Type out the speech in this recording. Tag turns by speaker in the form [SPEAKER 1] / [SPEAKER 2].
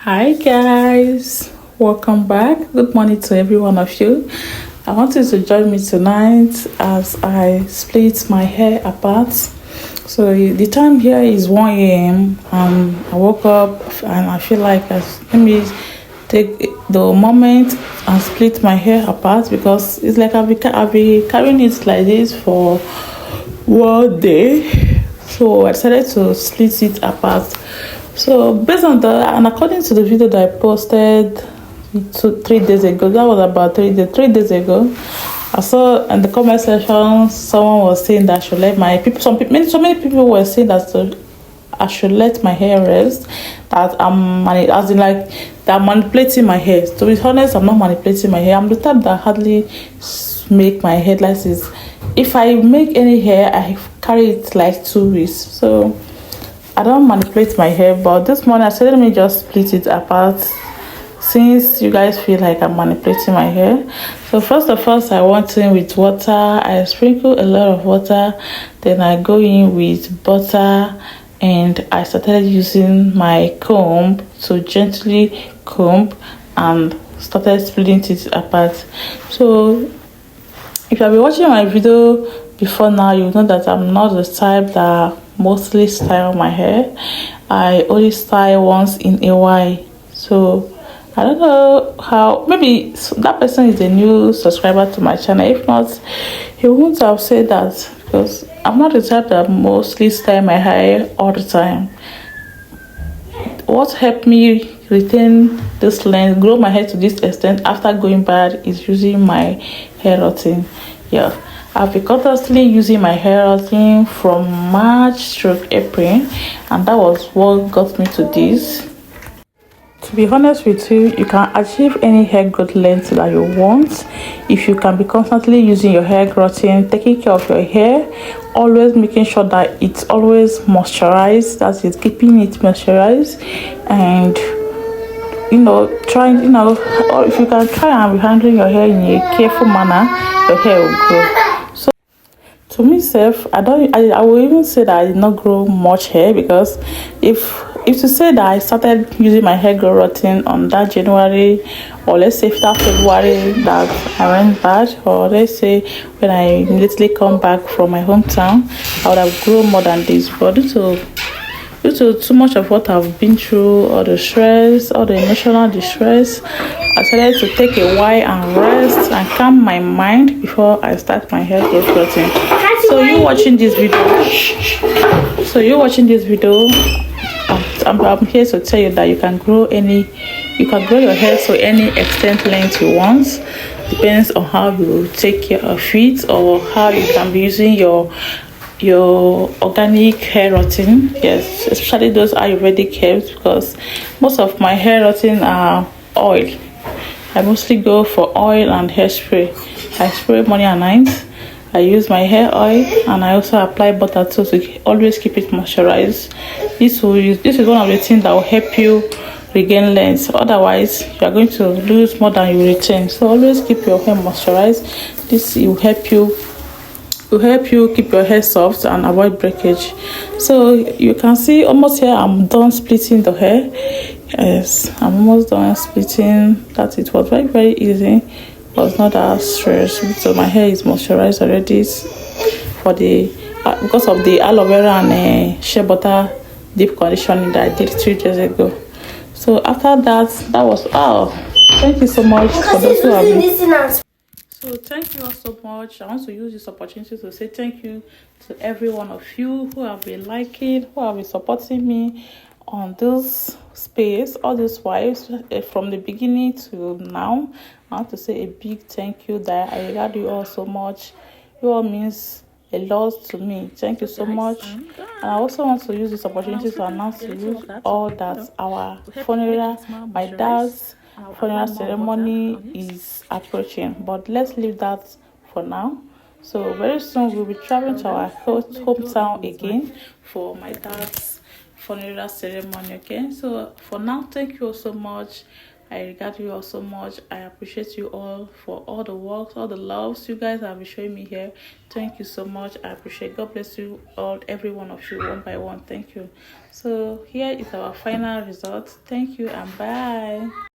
[SPEAKER 1] Hi guys, welcome back. Good morning to every one of you. I want you to join me tonight as I split my hair apart. So the time here is 1 a.m. I woke up and I feel like let me take the moment and split my hair apart because it's like I've been carrying it like this for 1 day. So I decided to split it apart. So based on that, and according to the video that I posted 3 days ago, that was about 3 days. 3 days ago, I saw in the comment section someone was saying that I should let my people. So many people were saying that I should let my hair rest. That as in like that I'm manipulating my hair. To be honest, I'm not manipulating my hair. I'm the type that hardly make my hair like this. If I make any hair, I carry it like 2 weeks. So I don't manipulate my hair, but this morning I said let me just split it apart since you guys feel like I'm manipulating my hair. So first of all, I went in with water. I sprinkle a lot of water, then I go in with butter, and I started using my comb to gently comb and started splitting it apart. So if you have been watching my video before now, you know that I'm not the type that mostly style my hair. I only style once in a while. So I don't know how, maybe that person is a new subscriber to my channel. If not, he wouldn't have said that because I'm not the type that mostly style my hair all the time. What helped me retain this length, grow my hair to this extent after going bad is using my hair routine. Yeah, I've been constantly using my hair routine from March through April, and that was what got me to this. To be honest with you, you can achieve any hair growth length that you want if you can be constantly using your hair routine, taking care of your hair, always making sure that it's always moisturized, that is keeping it moisturized, and trying, or if you can try and be handling your hair in a careful manner, your hair will grow. So to myself, I will even say that I did not grow much hair because if to say that I started using my hair grow routine on that January, or let's say that February that I went bad, or let's say when I immediately come back from my hometown, I would have grown more than this. But due to too much of what I've been through, all the stress, all the emotional distress, I decided to take a while and rest and calm my mind before I start my hair growth routine. So you watching this video, I'm here to tell you that you can grow your hair to any extent length you want. Depends on how you take care of it or how you can be using your organic hair routine. Yes, especially those Ayurvedic hairs, because most of my hair routine are oil. I mostly go for oil and hairspray. I spray morning and night. I use my hair oil and I also apply butter too to always keep it moisturized. This is one of the things that will help you regain length. Otherwise, you are going to lose more than you retain. So always keep your hair moisturized. This will help you keep your hair soft and avoid breakage. So you can see almost here I'm done splitting the hair. Yes, I'm almost done splitting. That it was very, very easy. It was not that stressful. So my hair is moisturized already for the because of the aloe vera and shea butter deep conditioning that I did 3 days ago. So after that was thank you so much for those who have been. So thank you all so much. I want to use this opportunity to say thank you to every one of you who have been liking, who have been supporting me on this space, all these wives from the beginning to now. I want to say a big thank you that I regard you all so much. You all means a lot to me. Thank you so much. And I also want to use this opportunity to announce to you all that our funeral, my dad's funeral ceremony is approaching, but let's leave that for now. So very soon we'll be traveling to our hometown again for my dad's funeral ceremony. Okay, so for now, thank you all so much. I regard you all so much. I appreciate you all for all the works, all the loves you guys have been showing me here. Thank you so much. I appreciate. God bless you all, every one of you, one by one. Thank you. So here is our final result. Thank you and bye.